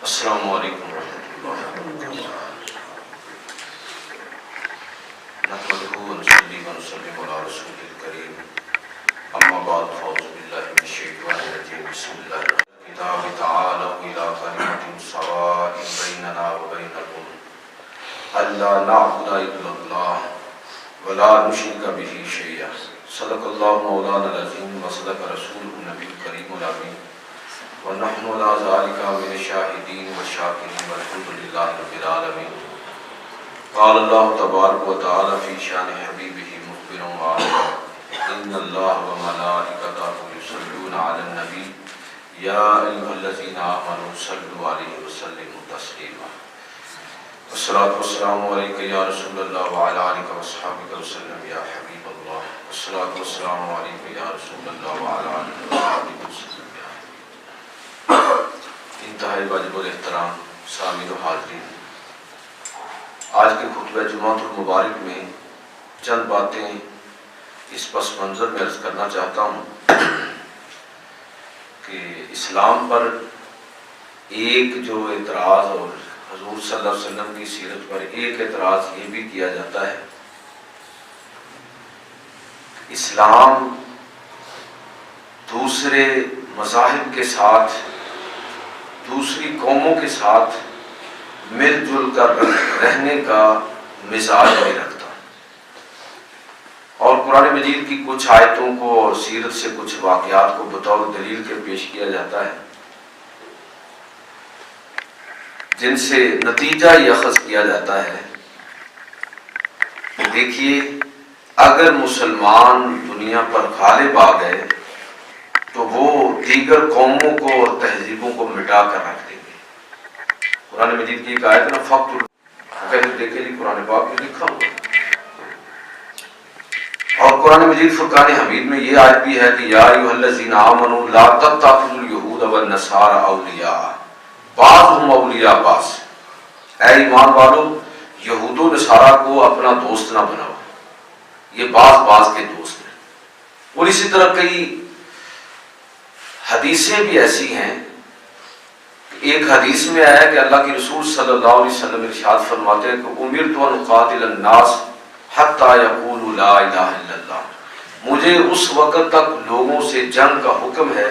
السلام علیکم ورحمۃ اللہ نحمده ونصلي ونسلم على رسوله الكريم اما بعد فاعوذ بالله من الشیطان الرجیم بسم اللہ الرحمن الرحیم کتاب تعالوا الى کلمۃ سواء بیننا وبینکم الا نعبد الا اللہ ولا نشرک به شیئا صدق اللہ مولانا العظیم وصدق رسولہ النبی الکریم الامین ونحن على ذلك من الشاهدين والشاكرين والحمد لله رب العالمين. قال الله تبارك وتعالى في شان حبيبه مخبرا وعالما ان الله وملائكته يصلون على النبي يا ايها الذين امنوا صلوا عليه وسلموا تسليما. والصلاة والسلام عليك يا رسول الله وعلى آلك وصحبه وسلم يا حبيب الله. والصلاة والسلام عليك يا رسول الله وعلى آلك وصحبه وسلم. انتہائی واجب الاحترام سامعین و حاضرین، آج کے خطبہ جمعۃ المبارک میں چند باتیں اس پس منظر میں عرض کرنا چاہتا ہوں کہ اسلام پر ایک جو اعتراض اور حضور صلی اللہ علیہ وسلم کی سیرت پر ایک اعتراض یہ بھی کیا جاتا ہے، اسلام دوسرے مذاہب کے ساتھ، دوسری قوموں کے ساتھ مل جل کر رہنے کا مزاج نہیں رکھتا، اور قرآن مجید کی کچھ آیتوں کو اور سیرت سے کچھ واقعات کو بطور دلیل کے پیش کیا جاتا ہے جن سے نتیجہ یہ اخذ کیا جاتا ہے کہ دیکھیے، اگر مسلمان دنیا پر غالب آ گئے تو وہ دیگر قوموں کو اور تہذیبوں کو مٹا کر رکھ دیں گے۔ قرآن مجید کی ایک آیت ہے نا، فقط دیکھیں جی قرآن پاک میں لکھا ہوا، اور قرآن مجید فرقان حمید میں یہ آیت بھی ہے کہ یا ایھا الذین آمنوا لا تتخذوا اليہود والنصارى اولیاء بعضهم اولیاء بعض، اے ایمان والو یہود و نصارہ کو اپنا دوست نہ بناؤ، یہ بعض کے دوست ہیں۔ اور اسی طرح کئی حدیثیں بھی ایسی ہیں، ایک حدیث میں آیا کہ اللہ کے رسول صلی اللہ علیہ وسلم ارشاد فرماتے ہیں کہ امرت ان اقاتل الناس حتی یقولوا لا الہ الا اللہ، مجھے اس وقت تک لوگوں سے جنگ کا حکم ہے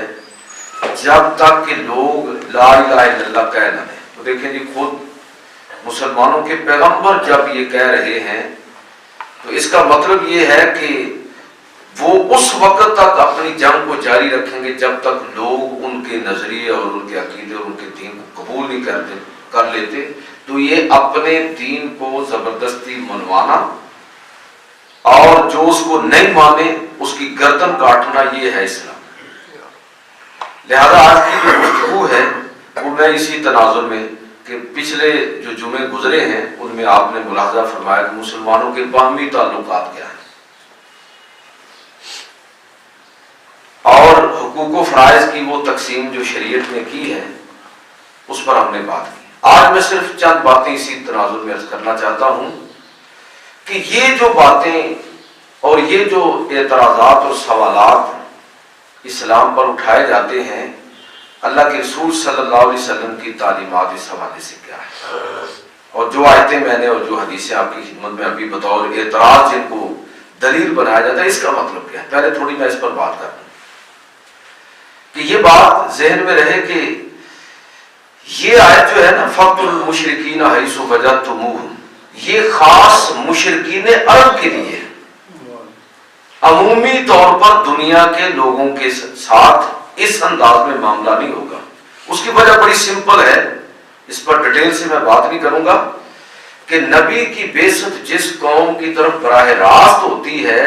جب تک کہ لوگ لا الہ الا اللہ کہہ نہ دیں۔ تو دیکھیں جی، خود مسلمانوں کے پیغمبر جب یہ کہہ رہے ہیں تو اس کا مطلب یہ ہے کہ وہ اس وقت تک اپنی جنگ کو جاری رکھیں گے جب تک لوگ ان کے نظریے اور ان کے عقیدے اور ان کے دین کو قبول نہیں کر لیتے۔ تو یہ اپنے دین کو زبردستی منوانا اور جو اس کو نہیں مانے اس کی گردن کاٹنا، یہ ہے اسلام۔ لہذا آج کی جو گفتگو ہے وہ میں اسی تناظر میں کہ پچھلے جو جمعے گزرے ہیں ان میں آپ نے ملاحظہ فرمایا کہ مسلمانوں کے باہمی تعلقات کیا ہیں اور حقوق و فرائض کی وہ تقسیم جو شریعت نے کی ہے اس پر ہم نے بات کی۔ آج میں صرف چند باتیں اسی تناظر میں عرض کرنا چاہتا ہوں کہ یہ جو باتیں اور یہ جو اعتراضات اور سوالات اسلام پر اٹھائے جاتے ہیں، اللہ کے رسول صلی اللہ علیہ وسلم کی تعلیمات اس حوالے سے کیا ہے، اور جو آیتیں میں نے اور جو حدیثیں آپ کی خدمت میں ابھی بطور اعتراض جن کو دلیل بنایا جاتا ہے، اس کا مطلب کیا ہے۔ پہلے تھوڑی میں اس پر بات کروں کہ یہ بات ذہن میں رہے کہ یہ آیت جو ہے نا، فَقْتُلُوا الْمُشْرِكِينَ حَيْثُ وَجَدتُّمُوهُمْ، یہ خاص مشرکین عرب کے لیے، عمومی طور پر دنیا کے لوگوں کے ساتھ اس انداز میں معاملہ نہیں ہوگا۔ اس کی وجہ بڑی سمپل ہے، اس پر ڈیٹیل سے میں بات نہیں کروں گا کہ نبی کی بعثت جس قوم کی طرف براہ راست ہوتی ہے،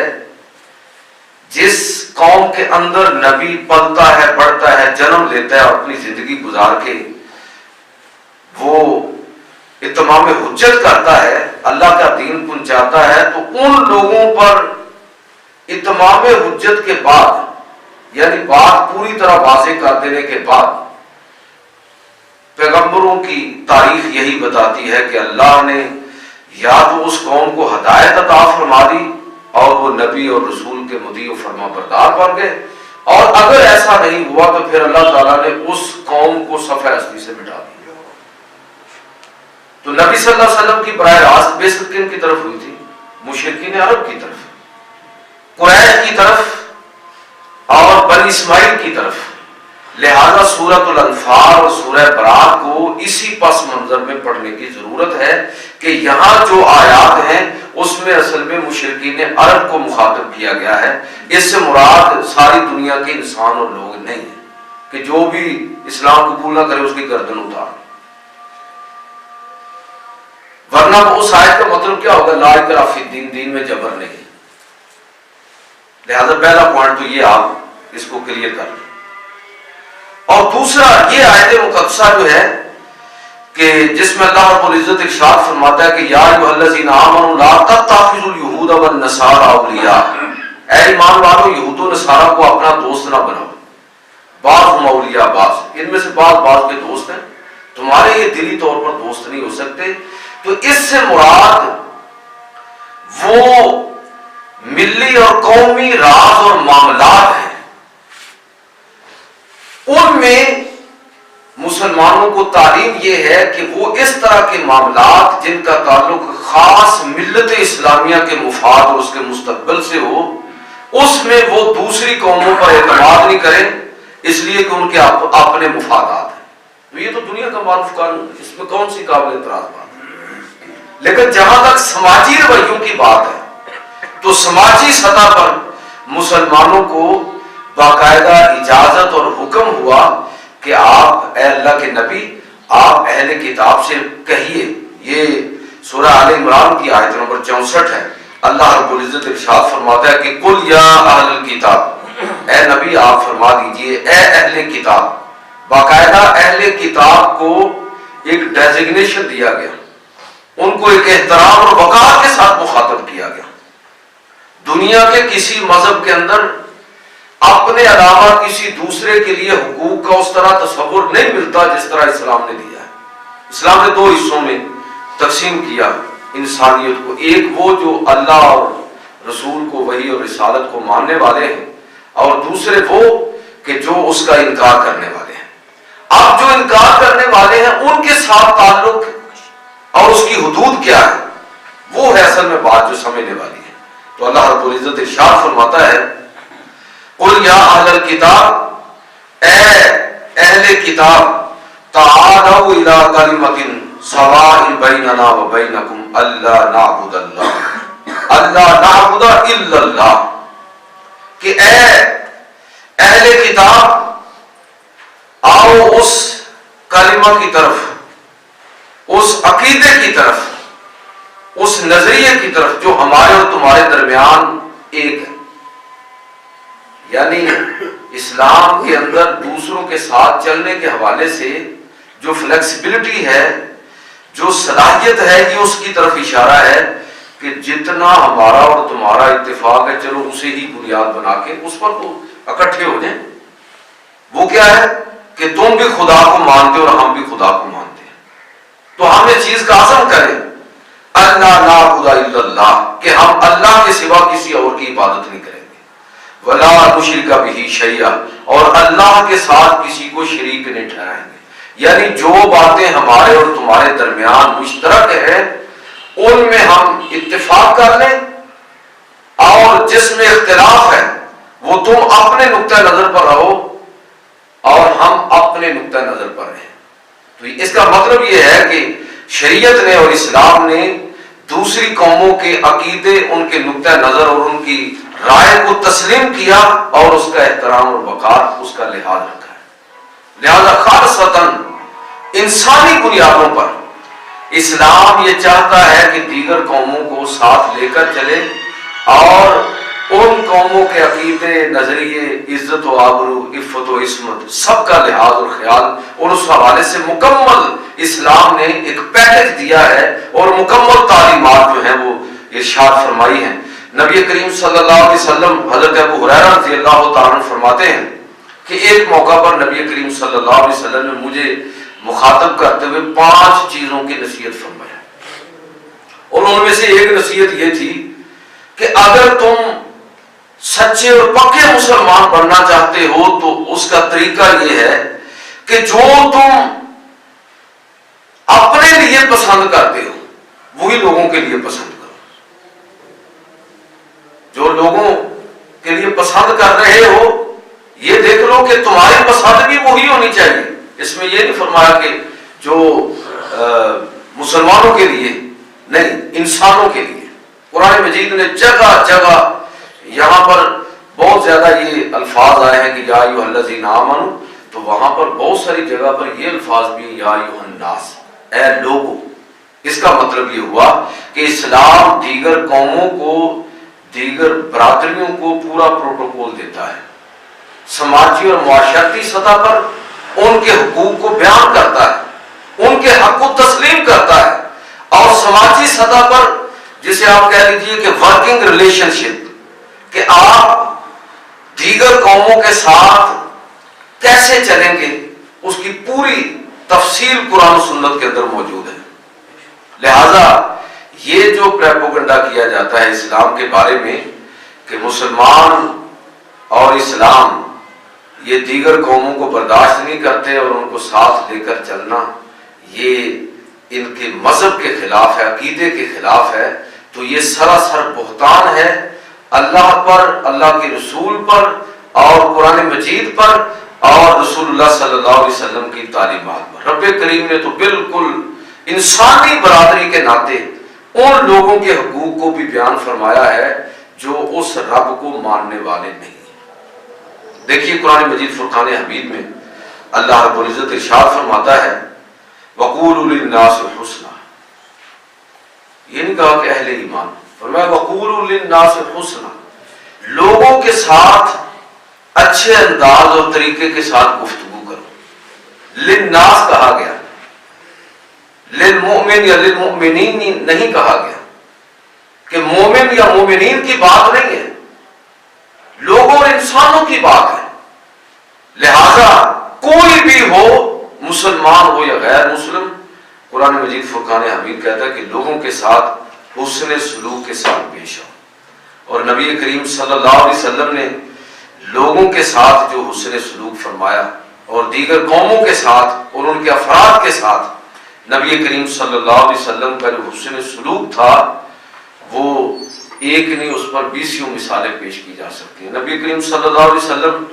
جس قوم کے اندر نبی پلتا ہے، بڑھتا ہے، جنم لیتا ہے اور اپنی زندگی گزار کے وہ اتمام حجت کرتا ہے، اللہ کا دین پہنچاتا ہے، تو ان لوگوں پر اتمام حجت کے بعد، یعنی بات پوری طرح واضح کر دینے کے بعد، پیغمبروں کی تاریخ یہی بتاتی ہے کہ اللہ نے یا تو اس قوم کو ہدایت عطا فرما دی اور وہ نبی اور رسول کے مطیع و فرما بردار بن گئے، اور اگر ایسا نہیں ہوا تو پھر اللہ تعالیٰ نے اس قوم کو صفحہ ہستی سے مٹا دیا۔ تو نبی صلی اللہ علیہ وسلم کی براہ راست بعثت کن کی طرف ہوئی تھی؟ مشرکین عرب کی طرف، قریش کی طرف اور بنی اسماعیل کی طرف۔ لہذا سورۃ الانفال اور سورہ براء کو اسی پس منظر میں پڑھنے کی ضرورت ہے کہ یہاں جو آیات ہیں اس میں اصل میں مشرکین عرب کو مخاطب کیا گیا ہے۔ اس سے مراد ساری دنیا کے انسان اور لوگ نہیں ہیں کہ جو بھی اسلام قبول نہ کرے اس کی گردن اتار، ورنہ اس آیت کا مطلب کیا ہوگا؟ لا اکراہ فی الدین، دین میں جبر نہیں۔ لہذا پہلا پوائنٹ تو یہ آپ اس کو کلیئر کر لیں۔ اور دوسرا یہ آیت مقدسہ جو ہے کہ جس میں اللہ رب العزت ارشاد فرماتا ہے کہ یا ایھا الذین آمنوا لا تتخذوا اليہود والنصارى اولیاء، اے ایمان والو یہود و نصارہ کو اپنا دوست نہ بناؤ، بعض اولیاء بعض، ان میں سے بعض کے دوست ہیں، تمہارے یہ دلی طور پر دوست نہیں ہو سکتے۔ تو اس سے مراد وہ ملی اور قومی راز اور معاملات ہیں، ان میں مسلمانوں کو تعلیم یہ ہے کہ وہ اس طرح کے معاملات جن کا تعلق خاص ملت اسلامیہ کے مفاد اور اس کے مستقبل سے ہو، اس میں وہ دوسری قوموں پر اعتماد نہیں کریں، اس لیے کہ ان کے اپنے مفادات ہیں۔ تو یہ تو دنیا کا معروف قانون ہے، اس میں کون سی قابل اعتراض بات ہے۔ لیکن جہاں تک سماجی رویوں کی بات ہے تو سماجی سطح پر مسلمانوں کو باقاعدہ اجازت اور حکم ہوا کہ آپ اے اللہ کے نبی آپ اہل کتاب سے کہیے، یہ سورہ آل عمران کی آیت نمبر 64 ہے۔ اللہ رب العزت ارشاد فرماتا ہے کہ قل یا اہل الکتاب، اے نبی آپ فرما دیجئے اے اہل کتاب۔ باقاعدہ اہل کتاب کو ایک ڈیزگنیشن دیا گیا، ان کو ایک احترام اور وقار کے ساتھ مخاطب کیا گیا۔ دنیا کے کسی مذہب کے اندر اپنے علاوہ کسی دوسرے کے لیے حقوق کا اس طرح تصور نہیں ملتا جس طرح اسلام نے دیا ہے۔ اسلام نے دو حصوں میں تقسیم کیا انسانیت کو، ایک وہ جو اللہ اور رسول کو، وحی اور رسالت کو ماننے والے ہیں، اور دوسرے وہ کہ جو اس کا انکار کرنے والے ہیں۔ اب جو انکار کرنے والے ہیں ان کے ساتھ تعلق اور اس کی حدود کیا ہے، وہ ہے اصل میں بات جو سمجھنے والی ہے۔ تو اللہ رب العزت ارشاد فرماتا ہے قل یا اہل الکتاب، اے اہل کتاب تعالوا الی کلمۃ سواء بیننا وبینکم الا نعبد الا اللہ، کہ اے اہل کتاب آؤ اس کلمہ کی طرف، اس عقیدے کی طرف، اس نظریے کی طرف جو ہمارے اور تمہارے درمیان ایک ہے۔ یعنی اسلام کے اندر دوسروں کے ساتھ چلنے کے حوالے سے جو فلیکسیبلٹی ہے، جو صلاحیت ہے، یہ اس کی طرف اشارہ ہے کہ جتنا ہمارا اور تمہارا اتفاق ہے چلو اسے ہی بنیاد بنا کے اس پر تو اکٹھے ہو جائیں۔ وہ کیا ہے کہ تم بھی خدا کو مانتے اور ہم بھی خدا کو مانتے ہیں، تو ہم اس چیز کا عزم کریں اللہ نعبد الا اللہ، کہ ہم اللہ کے سوا کسی اور کی عبادت نہیں کریں گے، ولا نشرک بہ شیئا، اور اللہ کے ساتھ کسی کو شریک نہیں ٹھہرائیں گے۔ یعنی جو باتیں ہمارے اور تمہارے درمیان مشترک ہیں ان میں ہم اتفاق کر لیں، اور جس میں اختلاف ہے وہ تم اپنے نقطہ نظر پر رہو اور ہم اپنے نقطہ نظر پر رہیں۔ تو اس کا مطلب یہ ہے کہ شریعت نے اور اسلام نے دوسری قوموں کے عقیدے، ان کے نقطہ نظر اور ان کی رائے کو تسلیم کیا اور اس کا احترام اور وقار، اس کا لحاظ رکھا ہے۔ لہذا خالصتاً انسانی بنیادوں پر اسلام یہ چاہتا ہے کہ دیگر قوموں کو ساتھ لے کر چلے اور ان قوموں کے عقیدے، نظریے، عزت و آبرو، عفت و عصمت سب کا لحاظ اور خیال، اور اس حوالے سے مکمل اسلام نے ایک پیکج دیا ہے اور مکمل تعلیمات جو ہیں وہ ارشاد فرمائی ہیں۔ نبی کریم صلی اللہ علیہ وسلم حضرت ابو ہریرہ رضی اللہ تعالیٰ عنہ فرماتے ہیں کہ ایک موقع پر نبی کریم صلی اللہ علیہ وسلم نے مجھے مخاطب کرتے ہوئے 5 چیزوں کی نصیحت فرمائی، اور ان میں سے ایک نصیحت یہ تھی کہ اگر تم سچے اور پکے مسلمان بننا چاہتے ہو تو اس کا طریقہ یہ ہے کہ جو تم اپنے لیے پسند پسند کرتے ہو وہی لوگوں کے لیے پسند کرو. جو لوگوں کے لیے پسند کر رہے ہو یہ دیکھ لو کہ تمہاری پسند بھی وہی ہونی چاہیے. اس میں یہ نہیں فرمایا کہ جو مسلمانوں کے لیے نہیں، انسانوں کے لیے. قرآن مجید نے جگہ جگہ یہاں پر بہت زیادہ یہ الفاظ آئے ہیں کہ یا ایھا الذین آمنوا، تو وہاں پر بہت ساری جگہ پر یہ الفاظ بھی یا ایھا الناس، اے لوگوں. اس کا مطلب یہ ہوا کہ اسلام دیگر قوموں کو، دیگر برادریوں کو پورا پروٹوکول دیتا ہے. سماجی اور معاشرتی سطح پر ان کے حقوق کو بیان کرتا ہے، ان کے حق کو تسلیم کرتا ہے. اور سماجی سطح پر جسے آپ کہہ لیجیے کہ ورکنگ ریلیشن شپ، کہ آپ دیگر قوموں کے ساتھ کیسے چلیں گے، اس کی پوری تفصیل قرآن و سنت کے اندر موجود ہے. لہذا یہ جو پروپیگنڈا کیا جاتا ہے اسلام کے بارے میں کہ مسلمان اور اسلام یہ دیگر قوموں کو برداشت نہیں کرتے اور ان کو ساتھ لے کر چلنا یہ ان کے مذہب کے خلاف ہے، عقیدے کے خلاف ہے، تو یہ سراسر بہتان ہے اللہ پر، اللہ کے رسول پر اور قرآن مجید پر اور رسول اللہ صلی اللہ علیہ وسلم کی تعلیمات پر. رب کریم نے تو بالکل انسانی برادری کے ناطے ان لوگوں کے حقوق کو بھی بیان فرمایا ہے جو اس رب کو ماننے والے نہیں. دیکھیے قرآن مجید فرقان حمید میں اللہ رب العزت ارشاد فرماتا ہے وَقُولُوا لِلنَّاسِ حُسْنًا. یہ نہیں کہا کہ اہل ایمان، فرمایا وَقُولُوا لِلنَّاسِ حُسْنًا، لوگوں کے ساتھ اچھے انداز اور طریقے کے ساتھ گفتگو کرو. للناس کہا گیا، للمؤمن یا للمؤمنین نہیں کہا گیا کہ مومن یا مومنین کی بات نہیں ہے، لوگوں اور انسانوں کی بات ہے. لہذا کوئی بھی ہو، مسلمان ہو یا غیر مسلم، قرآن مجید فرقان حمید کہتا ہے کہ لوگوں کے ساتھ حسن سلوک کے ساتھ پیش آؤ. اور نبی کریم صلی اللہ علیہ وسلم نے لوگوں کے ساتھ جو حسن سلوک فرمایا اور دیگر قوموں کے ساتھ اور ان کے افراد کے ساتھ نبی کریم صلی اللہ علیہ وسلم کا جو حسن سلوک تھا وہ ایک نہیں، اس پر 20 مثالیں پیش کی جا سکتی ہیں. نبی کریم صلی اللہ علیہ وسلم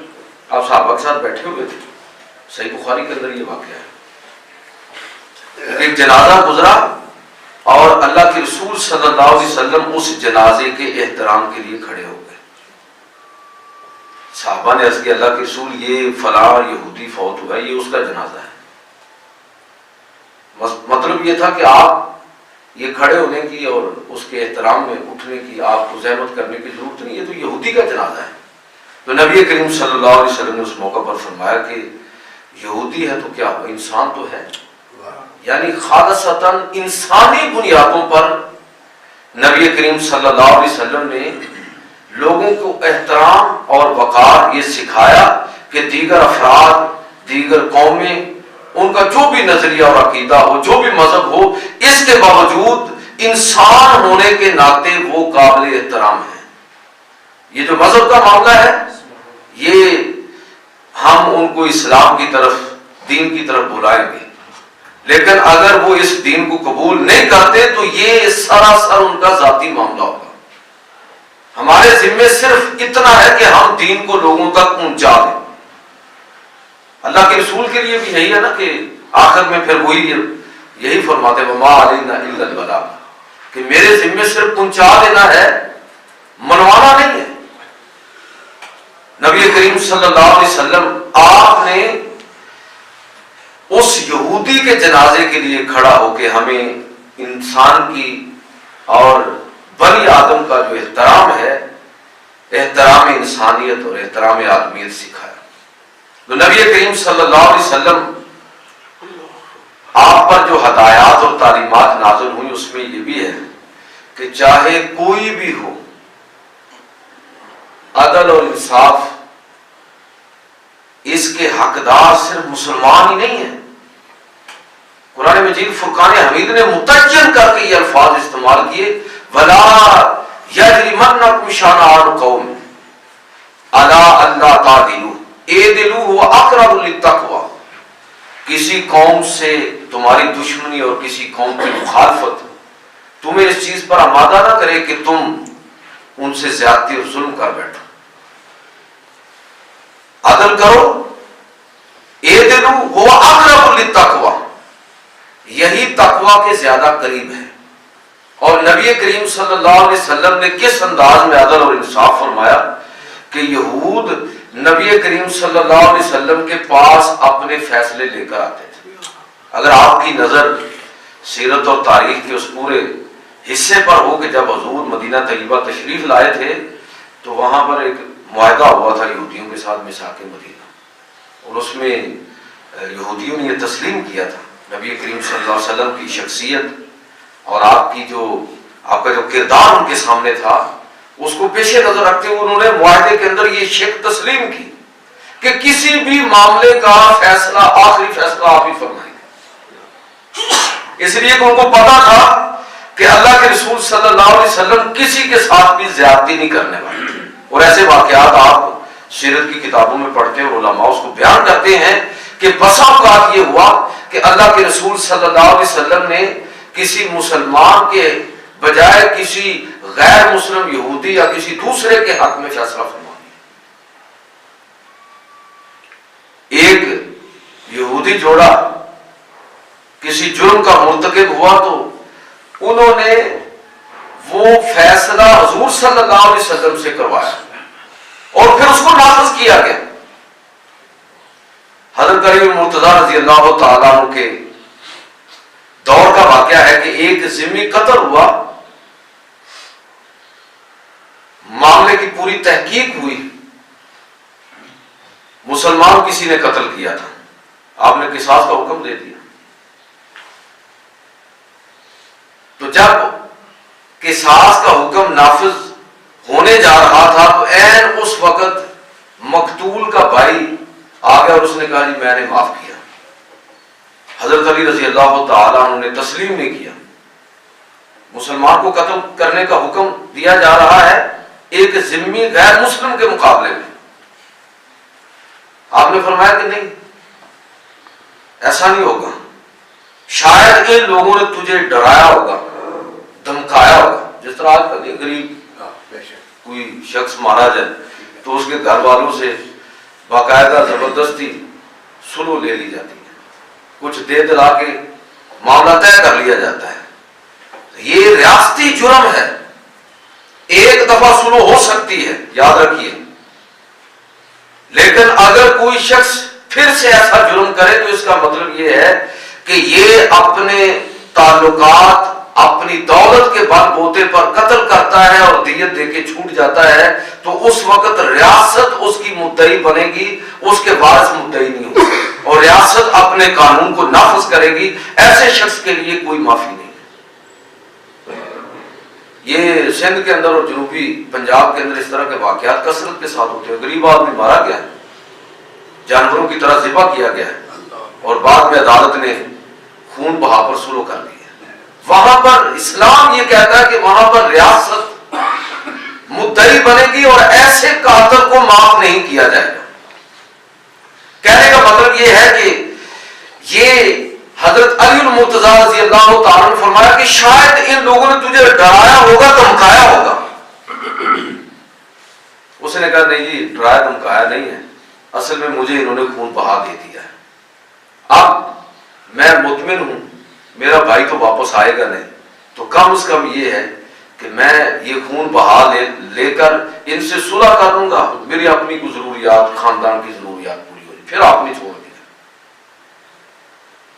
آپ صحابہ کے ساتھ بیٹھے ہوئے تھے، صحیح بخاری کے اندر یہ واقعہ ہے. ایک جنازہ گزرا اور اللہ کے رسول صلی اللہ علیہ وسلم اس جنازے کے احترام کے لیے کھڑے ہو گئے. صحابہ نے عرض کیا اللہ کے رسول یہ فلاں یہودی فوت ہوا ہے، یہ اس کا جنازہ ہے. مطلب یہ تھا کہ آپ یہ کھڑے ہونے کی اور اس کے احترام میں اٹھنے کی آپ کو زحمت کرنے کی ضرورت نہیں ہے، تو یہودی کا جنازہ ہے. تو نبی کریم صلی اللہ علیہ وسلم نے اس موقع پر فرمایا کہ یہودی ہے تو کیا انسان تو ہے. یعنی خالصتاً انسانی بنیادوں پر نبی کریم صلی اللہ علیہ وسلم نے لوگوں کو احترام اور وقار یہ سکھایا کہ دیگر افراد، دیگر قومیں، ان کا جو بھی نظریہ اور عقیدہ ہو، جو بھی مذہب ہو، اس کے باوجود انسان ہونے کے ناطے وہ قابل احترام ہیں. یہ جو مذہب کا معاملہ ہے یہ ہم ان کو اسلام کی طرف، دین کی طرف بلائیں گے، لیکن اگر وہ اس دین کو قبول نہیں کرتے تو یہ سراسر ان کا ذاتی معاملہ ہوگا. ہمارے ذمے صرف اتنا ہے کہ ہم دین کو لوگوں تک پہنچا دیں. اللہ کے رسول کے لیے بھی یہی ہے نا کہ آخر میں پھر وہی یہی فرماتے وما علینا الا البلاغ، کہ میرے ذمے صرف پہنچا دینا ہے، منوانا نہیں ہے. نبی کریم صلی اللہ علیہ وسلم آپ نے اس یہودی کے جنازے کے لیے کھڑا ہو کے ہمیں انسان کی اور بنی آدم کا جو احترام ہے، احترام انسانیت اور احترام آدمیت سکھایا. تو نبی کریم صلی اللہ علیہ وسلم آپ پر جو ہدایات اور تعلیمات نازل ہوئی اس میں یہ بھی ہے کہ چاہے کوئی بھی ہو، عدل اور انصاف اس کے حقدار صرف مسلمان ہی نہیں ہیں. قرآن مجید فرقان حمید نے متعین کر کے یہ الفاظ استعمال کیے وَلَا يَجْرِمَنَّكُمْ شَنَآنُ قَوْمٍ عَلَىٰ أَلَّا تَعْدِلُوا اعْدِلُوا هُوَ أَقْرَبُ لِلتَّقْوَىٰ، کسی قوم سے تمہاری دشمنی اور کسی قوم کی مخالفت تمہیں اس چیز پر آمادہ نہ کرے کہ تم ان سے زیادتی اور ظلم کر بیٹھو. عدل کرو. اعدلوا هو اقرب للتقوی، یہی تقوی کے زیادہ قریب ہے. اور نبی کریم صلی اللہ علیہ وسلم نے کس انداز میں عدل اور انصاف فرمایا کہ یہود نبی کریم صلی اللہ علیہ وسلم کے پاس اپنے فیصلے لے کر آتے تھے. اگر آپ کی نظر سیرت اور تاریخ کے اس پورے حصے پر ہو کہ جب حضور مدینہ طیبہ تشریف لائے تھے تو وہاں پر ایک معاہدہ ہوا تھا یہودیوں کے ساتھ، میثاق مدینہ، اور اس میں یہودیوں نے یہ تسلیم کیا تھا نبی کریم صلی اللہ علیہ وسلم کی شخصیت اور آپ کا جو کردار ان کے سامنے تھا اس کو پیش نظر رکھتے ہوئے انہوں نے معاہدے کے اندر یہ شرط تسلیم کی کہ کسی بھی معاملے کا فیصلہ، آخری فیصلہ آپ ہی فرمائیں گے. اس لیے کہ ان کو پتا تھا کہ اللہ کے رسول صلی اللہ علیہ وسلم کسی کے ساتھ بھی زیادتی نہیں کرنے والے. اور ایسے واقعات آپ سیرت کی کتابوں میں پڑھتے ہیں، علماء اس کو بیان کرتے ہیں کہ بسا اوقات یہ ہوا کہ اللہ کے رسول صلی اللہ علیہ وسلم نے کسی مسلمان کے بجائے کسی غیر مسلم یہودی یا کسی دوسرے کے حق میں فیصلہ فرما دیا. ایک یہودی جوڑا کسی جرم کا مرتکب ہوا تو انہوں نے وہ فیصلہ حضور صلی اللہ علیہ وسلم سے کروایا اور پھر اس کو نافذ کیا گیا. حضرت کریم مرتضیٰ رضی اللہ تعالیٰ عنہ کے دور کا واقعہ ہے کہ ایک ذمہ قتل ہوا، معاملے کی پوری تحقیق ہوئی، مسلمان کسی نے قتل کیا تھا، آپ نے قصاص کا حکم دے دیا. تو جب قصاص کا حکم نافذ ہونے جا رہا تھا تو عین اس وقت مقتول کا بھائی آ گیا اور اس نے کہا جی میں نے معاف کیا. حضرت علی رضی اللہ تعالیٰ عنہ نے تسلیم نہیں کیا. مسلمان کو قتل کرنے کا حکم دیا جا رہا ہے ایک ذمہ غیر مسلم کے مقابلے میں. آپ نے فرمایا کہ نہیں، ایسا نہیں ہوگا. شاید ان لوگوں نے تجھے ڈرایا ہوگا، دھمکایا ہوگا. جس طرح آج کل غریب کوئی شخص مارا جائے تو اس کے گھر والوں سے باقاعدہ زبردستی سلو لے لی جاتی ہے، کچھ دے دلا کے معاملہ طے کر لیا جاتا ہے. یہ ریاستی جرم ہے، ایک دفعہ سلو ہو سکتی ہے، یاد رکھیے. لیکن اگر کوئی شخص پھر سے ایسا جرم کرے تو اس کا مطلب یہ ہے کہ یہ اپنے تعلقات، اپنی دولت کے بل بوتے پر قتل کرتا ہے اور دیت دے کے چھوٹ جاتا ہے تو اس وقت ریاست اس کی مدعی بنے گی، اس کے وارث مدعی نہیں ہوگا اور ریاست اپنے قانون کو نافذ کرے گی. ایسے شخص کے لیے کوئی معافی نہیں. یہ سندھ کے اندر اور جنوبی پنجاب کے اندر اس طرح کے واقعات کثرت کے ساتھ ہوتے ہیں. غریب آدمی مارا گیا ہے، جانوروں کی طرح ذبح کیا گیا ہے اور بعد میں عدالت نے خون بہا پر سلو کر دیا. وہاں پر اسلام یہ کہتا ہے کہ وہاں پر ریاست مدعی بنے گی اور ایسے قاتل کو معاف نہیں کیا جائے گا. کہنے کا مطلب یہ ہے کہ یہ حضرت علی المرتضیٰ رضی اللہ تعالیٰ نے فرمایا کہ شاید ان لوگوں نے تجھے ڈرایا ہوگا، دھمکایا ہوگا. اس نے کہا نہیں جی ڈرایا دھمکایا نہیں ہے، اصل میں مجھے انہوں نے خون بہا دے دیا ہے. اب میں مطمئن ہوں میرا بھائی تو واپس آئے گا نہیں، تو کم از کم یہ ہے کہ میں یہ خون بہا لے کر ان سے صلح کر لوں گا، میری اپنی کو ضروریات، خاندان کی ضروریات پوری ہو جائے، پھر آپ نے چھوڑ دیا.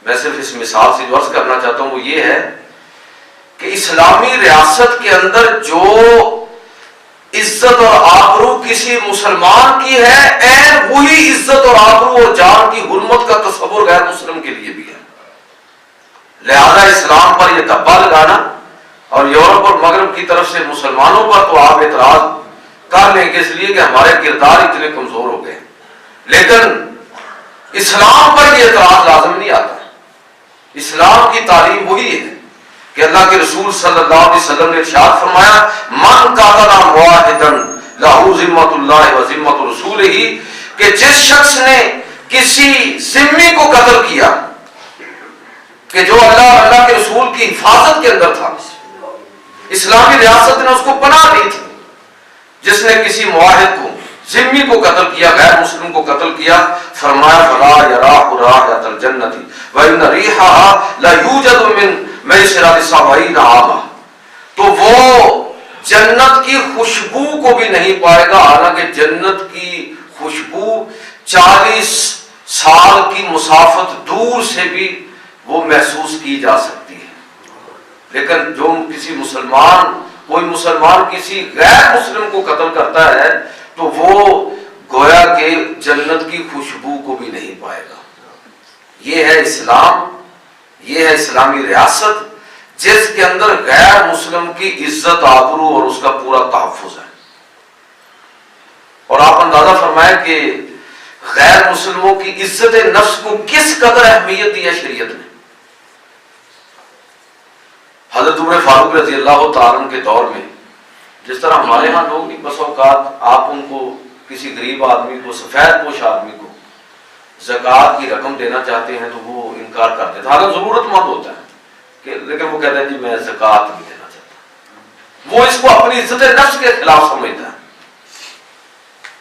میں صرف اس مثال سے جو عرض کرنا چاہتا ہوں وہ یہ ہے کہ اسلامی ریاست کے اندر جو عزت اور آبرو کسی مسلمان کی ہے، عین وہی عزت اور آبرو اور جان کی حرمت کا تصور غیر مسلم کے لیے بھی ہے. لہذا اسلام پر یہ دبا لگانا اور یورپ اور مغرب کی طرف سے مسلمانوں پر تو آپ اعتراض کر لیں گے اس لیے کہ ہمارے کردار اتنے کمزور ہو گئے، لیکن اسلام پر یہ اعتراض لازم نہیں آتا. اسلام کی تعلیم وہی ہے کہ اللہ کے رسول صلی اللہ علیہ وسلم نے ارشاد فرمایا من قاتل مواحدا لہ ذمۃ اللہ و ذمۃ رسولہ، کہ جس شخص نے کسی ذمی کو قتل کیا کہ جو اللہ کے رسول کی حفاظت کے اندر تھا، اسلامی ریاست نے اس کو پناہ دی تھی، جس نے کسی معاہد کو، ذمی کو قتل کیا، غیر مسلم کو قتل کیا، فرمایا فلا یراہ رائحۃ الجنۃ وان ریحھا لا یوجد من میسرۃ 70 عاما، تو وہ جنت کی خوشبو کو بھی نہیں پائے گا، حالانکہ جنت کی خوشبو 40 سال کی مسافت دور سے بھی وہ محسوس کی جا سکتی ہے، لیکن جو کوئی مسلمان کسی غیر مسلم کو قتل کرتا ہے تو وہ گویا کہ جنت کی خوشبو کو بھی نہیں پائے گا۔ یہ ہے اسلام، یہ ہے اسلامی ریاست جس کے اندر غیر مسلم کی عزت آبرو اور اس کا پورا تحفظ ہے۔ اور آپ اندازہ فرمائیں کہ غیر مسلموں کی عزت نفس کو کس قدر اہمیت دی ہے شریعت نے۔ حضرت عمر فاروق رضی اللہ تعالیٰ عنہ کے دور میں جس طرح ہمارے ہاں لوگ نہیں، بس اوقات آپ ان کو کسی غریب آدمی کو، سفید پوش آدمی کو زکوٰۃ کی رقم دینا چاہتے ہیں تو وہ انکار کر دیتا ہے، حالانکہ ضرورت مند ہوتا ہے کہ، لیکن وہ کہتا ہے جی میں زکوٰۃ نہیں دینا چاہتا، وہ اس کو اپنی عزت نفس کے خلاف سمجھتا ہے۔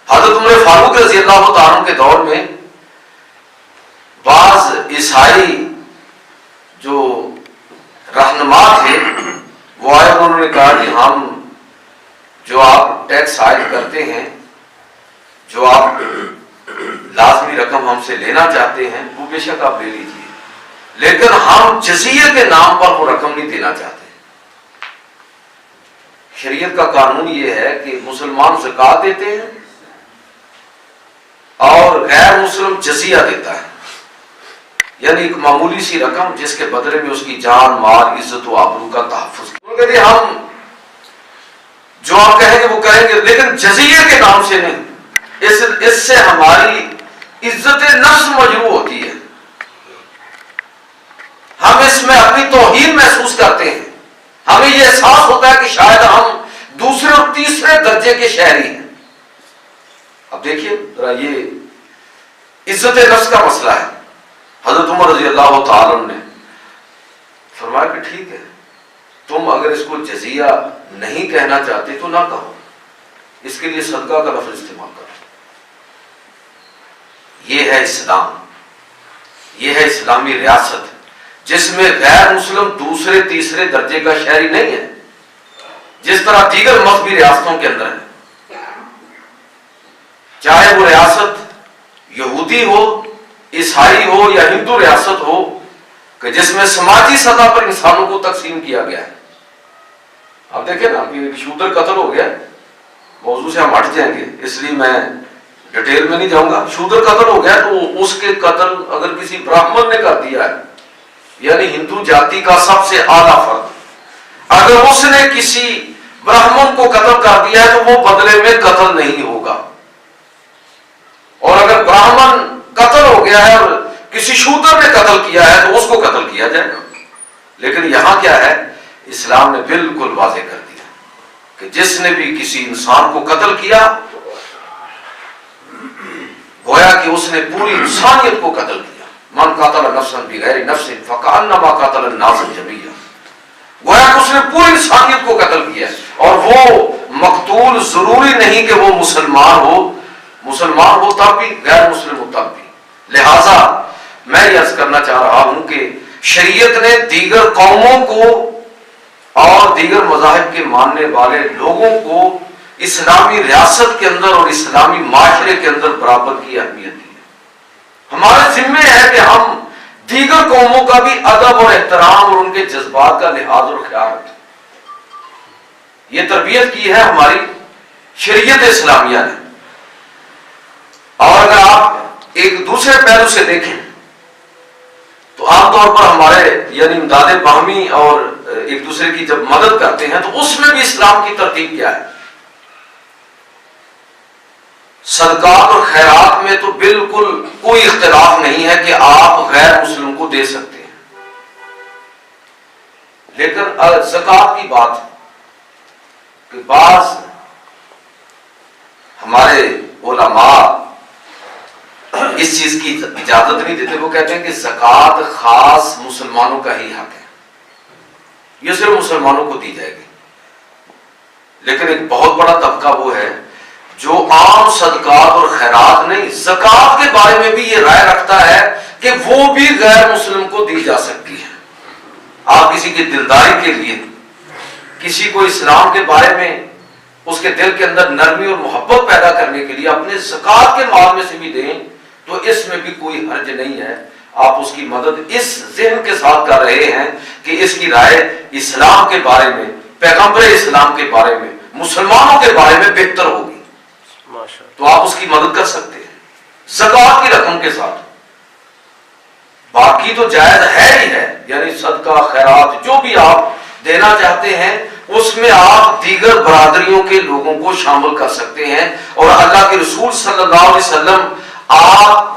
حضرت عمر فاروق رضی اللہ تعالیٰ عنہ کے دور میں بعض عیسائی جو رہنما تھے وہ آئے، انہوں نے کہا کہ ہم جو آپ ٹیکس عائد کرتے ہیں، جو آپ لازمی رقم ہم سے لینا چاہتے ہیں وہ بے شک آپ لے لیجیے، لیکن ہم جزیے کے نام پر وہ رقم نہیں دینا چاہتے۔ شریعت کا قانون یہ ہے کہ مسلمان زکوٰۃ دیتے ہیں اور غیر مسلم جزیہ دیتا ہے، یعنی ایک معمولی سی رقم جس کے بدلے میں اس کی جان، مال، عزت و آبرو کا تحفظ۔ کہتے ہیں ہم جو آپ کہیں گے وہ کریں گے، لیکن جزیے کے نام سے نہیں، اس سے ہماری عزت نفس مجروح ہوتی ہے، ہم اس میں اپنی توہین محسوس کرتے ہیں، ہمیں یہ احساس ہوتا ہے کہ شاید ہم دوسرے اور تیسرے درجے کے شہری ہیں۔ اب دیکھیے ذرا یہ عزت نفس کا مسئلہ ہے۔ حضرت عمر رضی اللہ تعالیٰ عنہ نے فرمایا کہ ٹھیک ہے، تم اگر اس کو جزیہ نہیں کہنا چاہتے تو نہ کہو، اس کے لیے صدقہ کا لفظ استعمال کرو۔ یہ ہے اسلام، یہ ہے اسلامی ریاست جس میں غیر مسلم دوسرے تیسرے درجے کا شہری نہیں ہے، جس طرح دیگر مذہبی ریاستوں کے اندر ہے، چاہے وہ ریاست یہودی ہو، عیسائی ہو یا ہندو ریاست ہو، کہ جس میں سماجی سطح پر انسانوں کو تقسیم کیا گیا ہے۔ اب دیکھیں نا کہ شودر قتل ہو گیا، موضوع سے ہم ہٹ جائیں گے اس لیے میں ڈیٹیل میں نہیں جاؤں گا۔ شودر قتل ہو گیا تو اس کے قتل اگر کسی برہمن نے کر دیا ہے، یعنی ہندو جاتی کا سب سے اعلیٰ فرد، اگر اس نے کسی برہمن کو قتل کر دیا ہے تو وہ بدلے میں قتل نہیں ہوگا، اور اگر برہمن قتل ہو گیا ہے اور کسی شودر نے قتل کیا ہے تو اس کو قتل کیا جائے گا۔ لیکن یہاں کیا ہے، اسلام نے بالکل واضح کر دیا کہ جس نے بھی کسی انسان کو قتل کیا گویا کہ اس نے پوری انسانیت کو قتل کیا۔ من قاتل نفسا بغیر نفس فکأنما قاتل الناس جميعا، گویا کہ اس نے پوری انسانیت کو قتل کیا، اور وہ مقتول ضروری نہیں کہ وہ مسلمان ہو تب بھی، غیر مسلم ہو تب بھی۔ لہذا میں یہ عرض کرنا چاہ رہا ہوں کہ شریعت نے دیگر قوموں کو اور دیگر مذاہب کے ماننے والے لوگوں کو اسلامی ریاست کے اندر اور اسلامی معاشرے کے اندر برابر کی اہمیت دی ہے۔ ہمارے ذمے ہے کہ ہم دیگر قوموں کا بھی ادب اور احترام اور ان کے جذبات کا لحاظ اور خیال رکھیں۔ یہ تربیت کی ہے ہماری شریعت اسلامیہ نے۔ اور اگر آپ ایک دوسرے پہلو سے دیکھیں تو عام طور پر ہمارے یعنی امداد باہمی اور ایک دوسرے کی جب مدد کرتے ہیں تو اس میں بھی اسلام کی ترتیب کیا ہے؟ صدقات اور خیرات میں تو بالکل کوئی اختلاف نہیں ہے کہ آپ غیر مسلم کو دے سکتے ہیں، لیکن زکوٰۃ کی بات کہ بعض ہمارے علماء اس چیز کی اجازت نہیں دیتے. وہ کہتے ہیں کہ زکوٰۃ خاص مسلمانوں کا ہی حق ہے, یہ صرف مسلمانوں کو دی جائے گی. لیکن ایک بہت بڑا طبقہ وہ ہے جو عام صدقات اور خیرات نہیں, زکوٰۃ کے بارے میں بھی یہ رائے رکھتا ہے کہ وہ بھی غیر مسلم کو دی جا سکتی ہے. آپ کسی کی دلداری کے لیے, کسی کو اسلام کے بارے میں اس کے دل کے اندر نرمی اور محبت پیدا کرنے کے لیے اپنے زکوٰۃ کے مال میں سے بھی دیں تو اس میں بھی کوئی حرج نہیں ہے. آپ اس کی مدد اس ذہن کے ساتھ کر رہے ہیں کہ اس کی رائے اسلام کے بارے میں, پیغمبر اسلام کے بارے میں, مسلمانوں کے بارے میں بہتر ہوگی, تو آپ اس کی مدد کر سکتے ہیں زکوٰۃ کی رقم کے ساتھ. باقی تو جائز ہے ہی ہے, یعنی صدقہ خیرات جو بھی آپ دینا چاہتے ہیں اس میں آپ دیگر برادریوں کے لوگوں کو شامل کر سکتے ہیں. اور اللہ کے رسول صلی اللہ علیہ وسلم آپ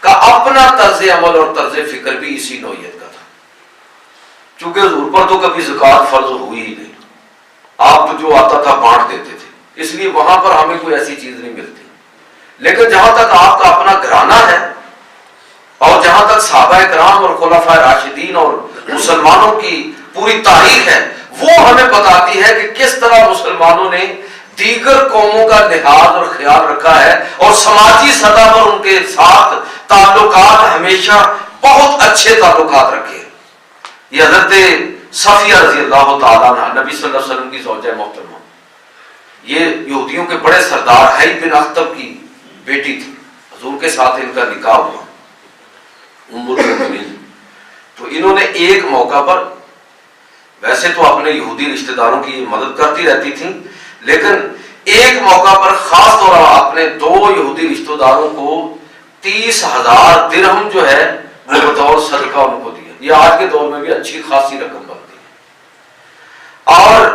کا اپنا طرز عمل اور طرز فکر بھی اسی نوعیت کا تھا. چونکہ حضور پر تو کبھی زکوٰۃ فرض ہوئی ہی نہیں, آپ تو جو آتا تھا بانٹ دیتے تھے, اس لیے وہاں پر ہمیں کوئی ایسی چیز نہیں ملتی. لیکن جہاں تک آپ کا اپنا گھرانہ ہے اور جہاں تک صحابہ کرام اور خلفائے راشدین اور مسلمانوں کی پوری تاریخ ہے, وہ ہمیں بتاتی ہے کہ کس طرح مسلمانوں نے دیگر قوموں کا لحاظ اور خیال رکھا ہے اور سماجی سطح پر ان کے ساتھ تعلقات ہمیشہ بہت اچھے تعلقات رکھے. یہ حضرت صفیہ رضی اللہ تعالیٰ عنہ, نبی صلی اللہ علیہ وسلم کی زوجہ محترمہ, یہ یہودیوں کے بڑے سردار حی بن اخطب کی بیٹی تھی. حضور کے ساتھ ان کا نکاح ہوا, ام المؤمنین. تو انہوں نے ایک موقع پر, ویسے تو اپنے یہودی رشتہ داروں کی مدد کرتی رہتی تھیں, لیکن ایک موقع پر خاص طور پر اپنے 2 یہودی رشتہ داروں کو 30,000 درہم جو ہے وہ بطور صدقہ ان کو دیا. یہ آج کے دور میں بھی اچھی خاصی رقم بنتی ہے. اور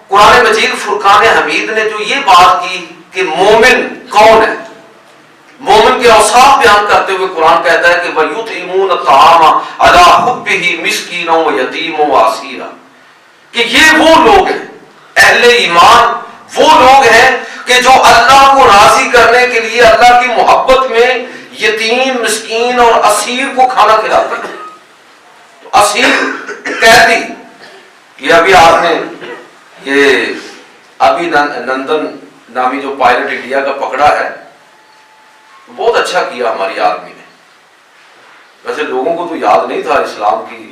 قرآن مجید فرقان حمید نے جو یہ بات کی کہ مومن کون ہے, مومن کے اوصاف بیان کرتے ہوئے قرآن کہتا ہے کہ وَيُطْعِمُونَ الطَّعَامَ عَلَىٰ حُبِّهِ مِسْكِينًا وَيَتِيمًا وَأَسِيرًا, کہ یہ وہ لوگ ہیں, اہل ایمان وہ لوگ ہیں کہ جو اللہ کو راضی کرنے کے لیے اللہ کی محبت میں یتیم, مسکین اور اسیر کو کھانا کھلاتے ہیں. تو اسیر قیدی, یہ ابھی آپ نے یہ ابھی نندن نامی جو پائلٹ انڈیا کا پکڑا ہے, بہت اچھا کیا ہماری آرمی نے. ویسے لوگوں کو تو یاد نہیں تھا اسلام کی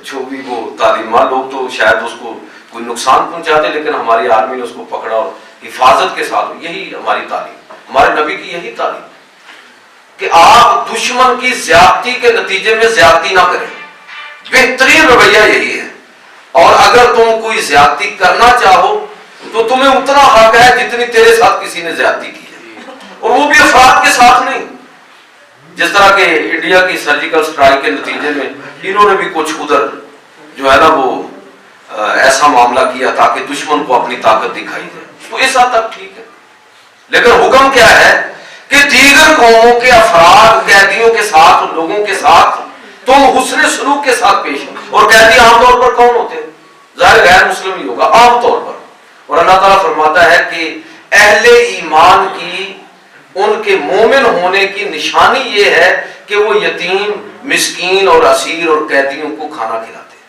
جو بھی وہ تعلیمات, لوگ تو شاید اس کو کوئی نقصان پہنچاتے, لیکن ہماری آرمی نے اس کو پکڑا اور حفاظت کے ساتھ. یہی ہماری تعلیم, ہمارے نبی کی یہی تعلیم کہ آپ دشمن کی زیادتی کے نتیجے میں زیادتی نہ کریں. بہترین رویہ یہی ہے. اور اگر تم کوئی زیادتی کرنا چاہو تو تمہیں اتنا حق ہے جتنی تیرے ساتھ کسی نے زیادتی کی ہے, اور وہ بھی افراد کے ساتھ نہیں. جس طرح کہ انڈیا کی سرجیکل سٹرائک کے نتیجے میں انہوں نے بھی کچھ ادھر جو ہے نا وہ ایسا معاملہ کیا تاکہ دشمن کو اپنی طاقت دکھائی جائے, تو اس حد تک ٹھیک ہے. لیکن حکم کیا ہے کہ دیگر قوموں کے افراد, قیدیوں کے ساتھ, لوگوں کے ساتھ تم حسن سلوک کے ساتھ پیش ہو. اور قیدی عام طور پر کون ہوتے ہیں؟ ظاہر غیر مسلم ہی ہوگا عام طور پر. اور اللہ تعالیٰ فرماتا ہے کہ اہل ایمان کی, ان کے مومن ہونے کی نشانی یہ ہے کہ وہ یتیم, مسکین اور اسیر اور قیدیوں کو کھانا کھلاتے ہیں.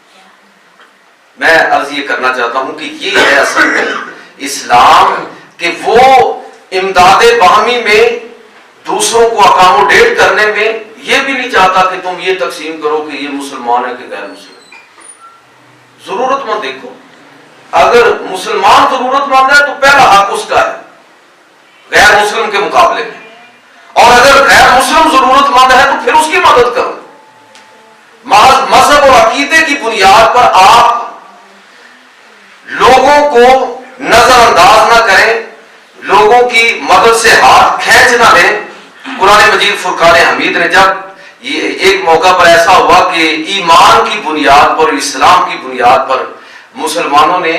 میں عرض یہ کرنا چاہتا ہوں کہ یہ ہے اصل میں اسلام, کہ وہ امداد باہمی میں, دوسروں کو اکاموڈیٹ کرنے میں یہ بھی نہیں چاہتا کہ تم یہ تقسیم کرو کہ یہ مسلمان ہے کہ غیر مسلم. ضرورت مند دیکھو, اگر مسلمان ضرورت مند ہے تو پہلا حق اس کا ہے غیر مسلم کے مقابلے میں, اور اگر غیر مسلم ضرورت مند ہے تو پھر اس کی مدد کرو. مذہب اور عقیدے کی بنیاد پر آپ لوگوں کو نظر انداز نہ کریں, لوگوں کی مدد سے ہاتھ کھینچ نہ لیں. قرآن مجید فرقان حمید نے جب یہ ایک موقع پر ایسا ہوا کہ ایمان کی بنیاد پر, اسلام کی بنیاد پر مسلمانوں نے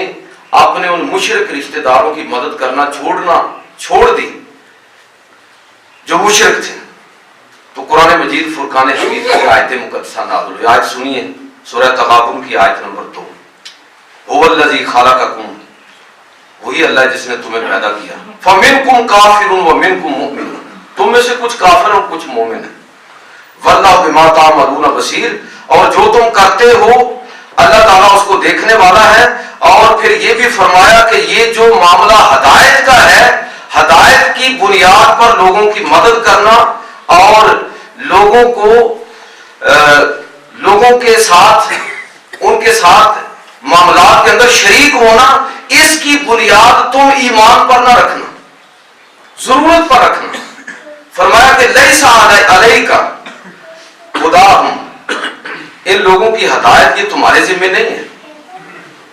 اپنے ان مشرک رشتہ داروں کی مدد کرنا چھوڑ دی جو مشرک تھے, تو قرآن مجید فرقان حمید کی آیت مقدسہ نازل ہوئی. آیت سنیے, سورہ تغابن کی آیت نمبر 2. هو الذی خلقکم, وہی اللہ جس نے تمہیں پیدا کیا. فمنکم کافر ومنکم مؤمن, تم میں سے کچھ کافر اور کچھ مومن ہیں. واللہ بما تعملون بصیر، اور جو تم کرتے ہو اللہ تعالیٰ اس کو دیکھنے والا ہے. اور پھر یہ بھی فرمایا کہ یہ جو معاملہ ہدایت کا ہے، ہدایت کی بنیاد پر لوگوں کی مدد کرنا اور لوگوں کے ساتھ ان کے ساتھ معاملات کے اندر شریک ہونا، اس کی بنیاد تم ایمان پر نہ رکھنا، ضرورت پر رکھنا. فرمایا کہ لیس علیک ہداہم، ان لوگوں کی ہدایت یہ تمہارے ذمہ نہیں ہے.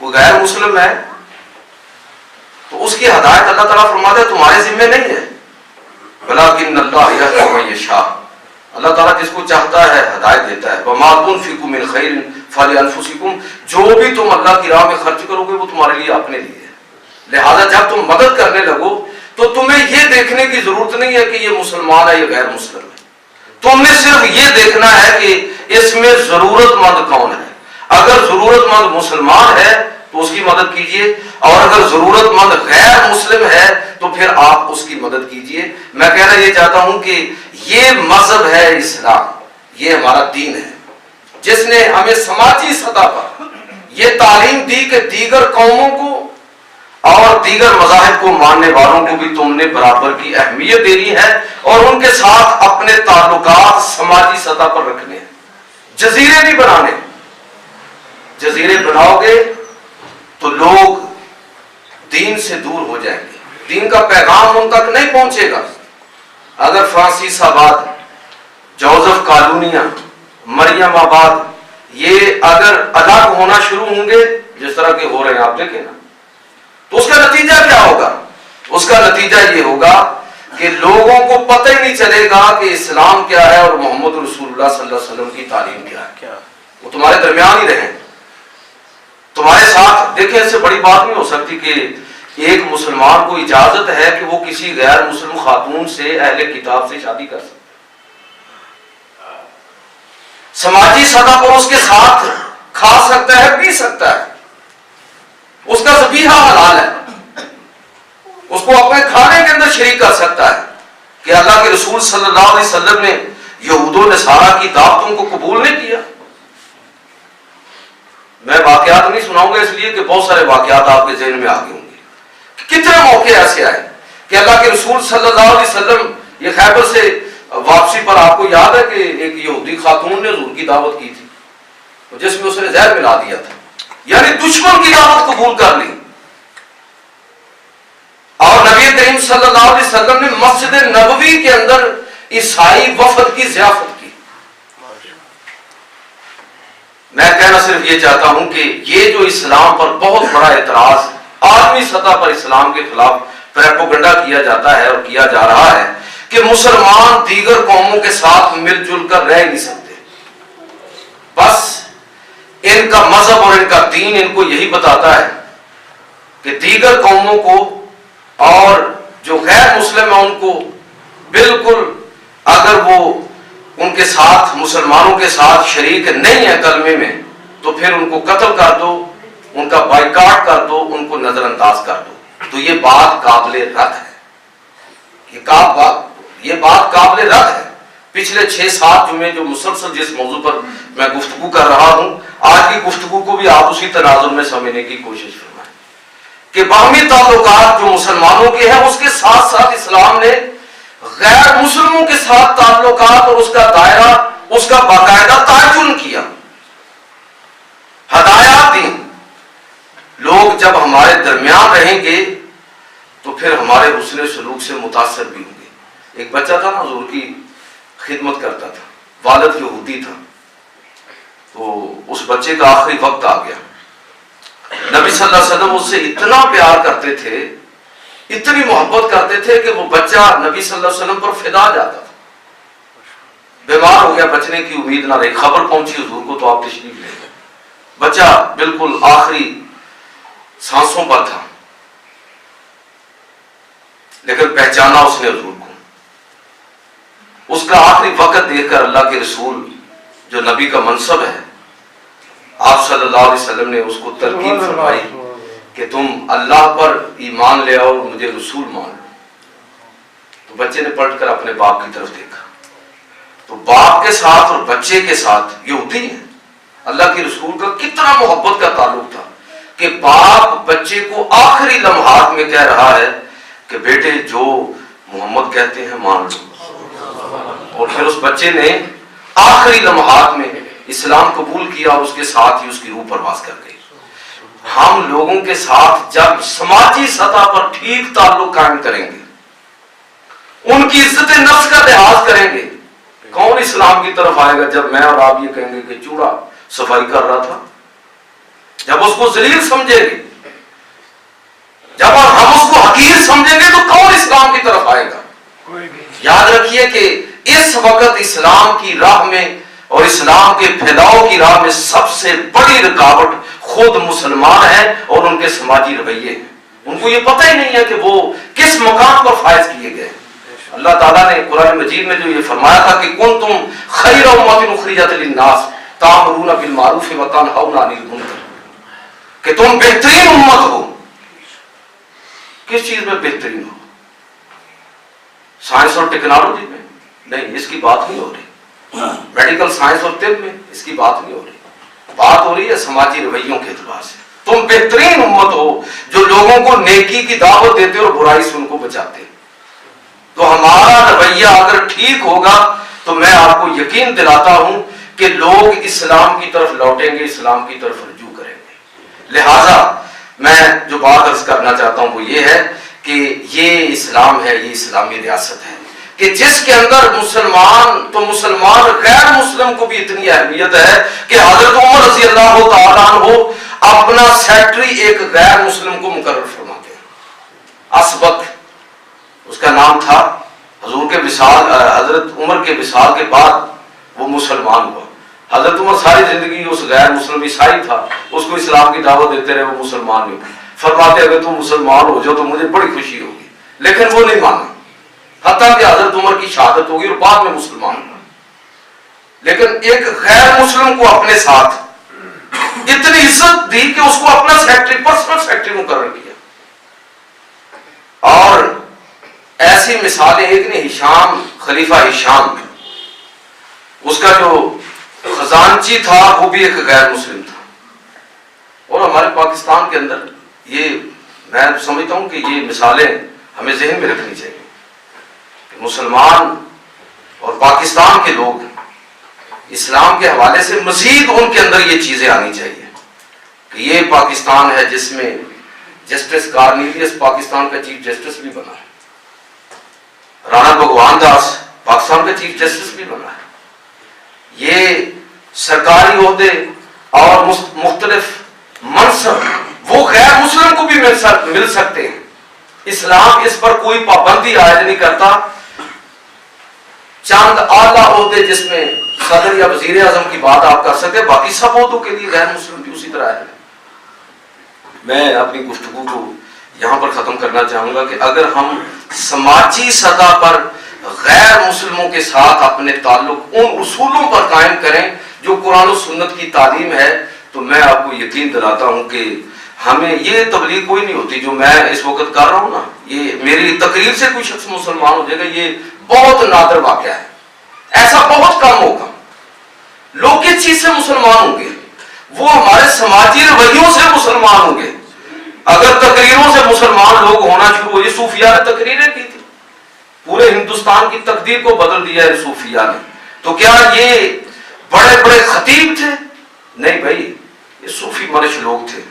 وہ غیر مسلم ہے تو اس کی ہدایت اللہ تعالیٰ فرماتا ہے تمہارے ذمہ نہیں ہے. ولکن اللہ یہدی من یشاء، اللہ تعالیٰ جس کو چاہتا ہے ہدایت دیتا ہے. وما تنفقوا من خیر فلانفسکم، جو بھی تم اللہ کی راہ میں خرچ کرو گے وہ تمہارے لیے اپنے لیے ہے. لہذا جب تم مدد کرنے لگو تو تمہیں یہ دیکھنے کی ضرورت نہیں ہے کہ یہ مسلمان ہے یا غیر مسلم ہے. تم نے صرف یہ دیکھنا ہے کہ اس میں ضرورت مند کون ہے. اگر ضرورت مند مسلمان ہے تو اس کی مدد کیجیے، اور اگر ضرورت مند غیر مسلم ہے تو پھر آپ اس کی مدد کیجیے. میں کہنا یہ چاہتا ہوں کہ یہ مذہب ہے اسلام، یہ ہمارا دین ہے جس نے ہمیں سماجی سطح پر یہ تعلیم دی کہ دیگر قوموں کو اور دیگر مذاہب کو ماننے والوں کو بھی تم نے برابر کی اہمیت دینی ہے اور ان کے ساتھ اپنے تعلقات سماجی سطح پر رکھنے ہیں. جزیرے نہیں بنانے. جزیرے بناؤ گے تو لوگ دین سے دور ہو جائیں گے، دین کا پیغام ان تک نہیں پہنچے گا. اگر فرانسیس آباد، جوزف کالونیا، مریم آباد یہ اگر الگ ہونا شروع ہوں گے جس طرح کے ہو رہے ہیں آپ دیکھیں نا، تو اس کا نتیجہ کیا ہوگا؟ اس کا نتیجہ یہ ہوگا کہ لوگوں کو پتہ ہی نہیں چلے گا کہ اسلام کیا ہے اور محمد رسول اللہ صلی اللہ علیہ وسلم کی تعلیم کیا ہے. وہ تمہارے درمیان ہی رہیں، تمہارے ساتھ. دیکھیں اس سے بڑی بات نہیں ہو سکتی کہ ایک مسلمان کو اجازت ہے کہ وہ کسی غیر مسلم خاتون سے اہل کتاب سے شادی کر سکے. سماجی سطح پر اس کے ساتھ کھا سکتا ہے، پی سکتا ہے، اس کا ذبیحہ حلال ہے، اس کو اپنے کھانے کے اندر شریک کر سکتا ہے. کہ اللہ کے رسول صلی اللہ علیہ وسلم نے یہود و نصارہ کی دعوتوں کو قبول نہیں کیا. میں واقعات نہیں سناؤں گا اس لیے کہ بہت سارے واقعات آپ کے ذہن میں آگے ہوں گے. کتنے موقع ایسے آئے کہ اللہ کے رسول صلی اللہ علیہ وسلم یہ خیبر سے واپسی پر آپ کو یاد ہے کہ ایک یہودی خاتون نے حضور کی دعوت کی تھی جس میں اس نے زہر ملا دیا تھا، یعنی دشمن کی دعوت قبول کر لی. اور نبی کریم صلی اللہ علیہ وسلم نے مسجد نبوی کے اندر عیسائی وفد کی ضیافت کی. میں کہنا صرف یہ چاہتا ہوں کہ یہ جو اسلام پر بہت بڑا اعتراض عالمی سطح پر اسلام کے خلاف پروپیگنڈا کیا جاتا ہے اور کیا جا رہا ہے کہ مسلمان دیگر قوموں کے ساتھ مل جل کر رہ نہیں سکتے. بس ان کا مذہب اور ان کا دین ان کو یہی بتاتا ہے کہ دیگر قوموں کو اور جو غیر مسلم ہیں ان کو بالکل اگر وہ ان کے ساتھ مسلمانوں کے ساتھ شریک نہیں ہے کلمے میں تو پھر ان کو قتل کر دو، ان کا بائیکاٹ کر دو، ان کو نظر انداز کر دو. تو یہ بات قابل رد ہے، یہ بات قابل رد ہے. پچھلے 6-7 جمعے جو مسلسل جس موضوع پر میں گفتگو کر رہا ہوں، آج کی گفتگو کو بھی آپ اسی تناظر میں سمجھنے کی کوشش فرمائیں کہ باہمی تعلقات جو مسلمانوں کے ہیں اس کے ساتھ ساتھ اسلام نے غیر مسلموں کے ساتھ تعلقات اور اس کا دائرہ، اس کا باقاعدہ تعین کیا، ہدایات دی. لوگ جب ہمارے درمیان رہیں گے تو پھر ہمارے حسن سلوک سے متاثر بھی ہوں گے. ایک بچہ تھا نا حضور کی خدمت کرتا تھا، والد یہودی تھا، تو اس بچے کا آخری وقت آ گیا. نبی صلی اللہ علیہ وسلم اس سے اتنا پیار کرتے تھے، اتنی محبت کرتے تھے کہ وہ بچہ نبی صلی اللہ علیہ وسلم پر فدا جاتا تھا. بیمار ہو گیا، بچنے کی امید نہ رہی، خبر پہنچی حضور کو تو آپ تشریف لے گئے. بچہ بالکل آخری سانسوں پر تھا، لیکن پہچانا اس نے حضور کو. اس کا آخری وقت دیکھ کر اللہ کے رسول جو نبی کا منصب ہے، آپ صلی اللہ علیہ وسلم نے اس کو تلقین فرمائی کہ تم اللہ پر ایمان لے آؤ اور مجھے رسول مان لو. تو بچے نے پلٹ کر اپنے باپ کی طرف دیکھا، تو باپ کے ساتھ اور بچے کے ساتھ یہ ہوتی ہے، اللہ کے رسول کا کتنا محبت کا تعلق تھا کہ باپ بچے کو آخری لمحات میں کہہ رہا ہے کہ بیٹے جو محمد کہتے ہیں مان لو، اور پھر اس بچے نے آخری لمحات میں اسلام قبول کیا اور اس کے ساتھ ہی اس کی روح پرواز کر گئی۔ ہم لوگوں کے ساتھ جب سماجی سطح پر ٹھیک تعلق قائم کریں گے، ان کی عزت نفس کا لحاظ کریں گے، کون اسلام کی طرف آئے گا؟ جب میں اور آپ یہ کہیں گے کہ چوڑا صفائی کر رہا تھا، جب اس کو ذلیل سمجھیں گے، جب ہم اس کو حقیر سمجھیں گے، تو کون اسلام کی طرف آئے گا؟ یاد رکھیے کہ اس وقت اسلام کی راہ میں اور اسلام کے پھیلاؤ کی راہ میں سب سے بڑی رکاوٹ خود مسلمان ہیں اور ان کے سماجی رویے ہیں۔ ان کو یہ پتہ ہی نہیں ہے کہ وہ کس مقام پر فائز کیے گئے۔ اللہ تعالیٰ نے قرآن مجید میں جو یہ فرمایا تھا کہ کنتم خیر امۃ اخرجت للناس تأمرون بالمعروف وتنہون عن المنکر، کہ تم بہترین امت ہو۔ کس چیز میں بہترین ہو؟ سائنس اور ٹیکنالوجی میں نہیں، اس کی بات نہیں ہو رہی۔ میڈیکل سائنس اور طب میں اس کی بات نہیں ہو رہی، بات ہو رہی ہے سماجی رویوں کے اعتبار سے۔ تم بہترین امت ہو جو لوگوں کو نیکی کی دعوت دیتے اور برائی سے ان کو بچاتے۔ تو ہمارا رویہ اگر ٹھیک ہوگا تو میں آپ کو یقین دلاتا ہوں کہ لوگ اسلام کی طرف لوٹیں گے، اسلام کی طرف رجوع کریں گے۔ لہذا میں جو بات عرض کرنا چاہتا ہوں وہ یہ ہے کہ یہ اسلام ہے، یہ اسلامی ریاست ہے کہ جس کے اندر مسلمان تو مسلمان غیر مسلم کو بھی اتنی اہمیت ہے کہ حضرت عمر رضی اللہ تعالیٰ عنہ اپنا سیکٹری ایک غیر مسلم کو مقرر فرماتے ہیں۔ اسبق اس کا نام تھا۔ حضور کے وصال، حضرت عمر کے وصال کے بعد وہ مسلمان ہوا۔ حضرت عمر ساری زندگی اس غیر مسلم عیسائی تھا، اس کو اسلام کی دعوت دیتے رہے، وہ مسلمان نہیں ہوا۔ فرماتے اگر تم مسلمان ہو جاؤ تو مجھے بڑی خوشی ہوگی، لیکن وہ نہیں مانا، حتیٰ کہ حضرت عمر کی شہادت ہوگی اور بعد میں مسلمان ہوا۔ لیکن ایک غیر مسلم کو اپنے ساتھ اتنی عزت دی کہ اس کو اپنا سیکٹری، پرسنل سیکٹری مقرر کیا۔ اور ایسی مثالیں ایک نے ہشام، خلیفہ ہشام، اس کا جو خزانچی تھا وہ بھی ایک غیر مسلم تھا۔ اور ہمارے پاکستان کے اندر یہ میں سمجھتا ہوں کہ یہ مثالیں ہمیں ذہن میں رکھنی چاہیے کہ مسلمان اور پاکستان کے لوگ اسلام کے حوالے سے مزید ان کے اندر یہ چیزیں آنی چاہیے کہ یہ پاکستان ہے جس میں جسٹس کارنیلیس پاکستان کا چیف جسٹس بھی بنا ہے، رانا بھگوان داس پاکستان کا چیف جسٹس بھی بنا ہے۔ یہ سرکاری عہدے اور مختلف منصب وہ غیر مسلم کو بھی مل سکتے ہیں۔ اسلام اس پر کوئی پابندی عائد نہیں کرتا۔ چند اعلیٰ عہدے جس میں صدر یا وزیر اعظم کی بات آپ کر سکتے، باقی سب عہدوں کے لیے غیر مسلم بھی اسی طرح ہے۔ میں اپنی گفتگو کو یہاں پر ختم کرنا چاہوں گا کہ اگر ہم سماجی سطح پر غیر مسلموں کے ساتھ اپنے تعلق ان اصولوں پر قائم کریں جو قرآن و سنت کی تعلیم ہے، تو میں آپ کو یقین دلاتا ہوں کہ ہمیں یہ تبلیغ کوئی نہیں ہوتی جو میں اس وقت کر رہا ہوں نا، یہ میری تقریر سے کوئی شخص مسلمان ہو جائے گا، یہ بہت نادر واقعہ ہے، ایسا بہت کم ہوگا۔ لوگ کس چیز سے مسلمان ہوں گے؟ وہ ہمارے سماجی رویوں سے مسلمان ہوں گے۔ اگر تقریروں سے مسلمان لوگ ہونا شروع ہو، یہ صوفیاء نے تقریریں کی تھی، پورے ہندوستان کی تقدیر کو بدل دیا ہے صوفیاء نے، تو کیا یہ بڑے بڑے خطیب تھے؟ نہیں بھائی، یہ صوفی منش لوگ تھے،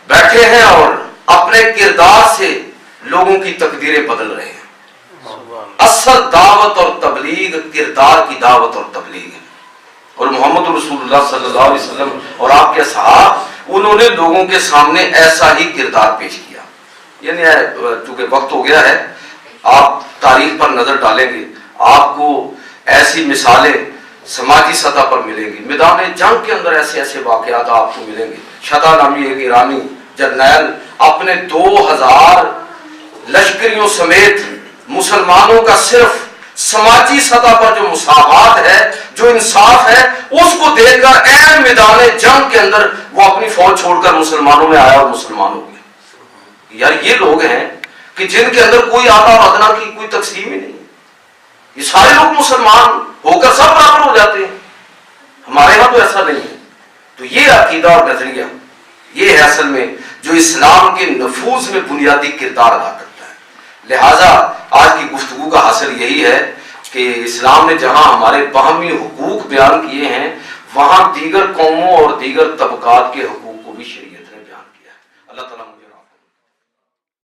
بیٹھے ہیں اور اپنے کردار سے لوگوں کی تقدیریں بدل رہے ہیں۔ اصل دعوت اور تبلیغ کردار کی دعوت اور تبلیغ ہے، اور محمد رسول اللہ صلی اللہ علیہ وسلم اور آپ کے اصحاب انہوں نے لوگوں کے سامنے ایسا ہی کردار پیش کیا۔ یعنی چونکہ وقت ہو گیا ہے، آپ تاریخ پر نظر ڈالیں گے، آپ کو ایسی مثالیں سماجی سطح پر ملیں گی۔ میدان جنگ کے اندر ایسے ایسے واقعات آپ کو ملیں گے۔ شتا نامی ایک ایرانی جرنیل اپنے 2000 لشکریوں سمیت مسلمانوں کا صرف سماجی سطح پر جو مساوات ہے، جو انصاف ہے، اس کو دیکھ کر عین میدان جنگ کے اندر وہ اپنی فوج چھوڑ کر مسلمانوں میں آیا اور مسلمان ہو گیا۔ یار یہ لوگ ہیں کہ جن کے اندر کوئی اعلیٰ اور ادنا کی کوئی تقسیم ہی نہیں. یہ سارے لوگ مسلمان ہو کر سب برابر ہو جاتے ہیں. ہمارے یہاں تو ایسا نہیں ہے. تو یہ عقیدہ اور نظریہ یہ ہے اصل میں جو اسلام کے نفوذ میں بنیادی کردار ادا کرتا ہے. لہذا آج کی گفتگو کا حاصل یہی ہے کہ اسلام نے جہاں ہمارے باہمی حقوق بیان کیے ہیں وہاں دیگر قوموں اور دیگر طبقات کے حقوق کو بھی شریعت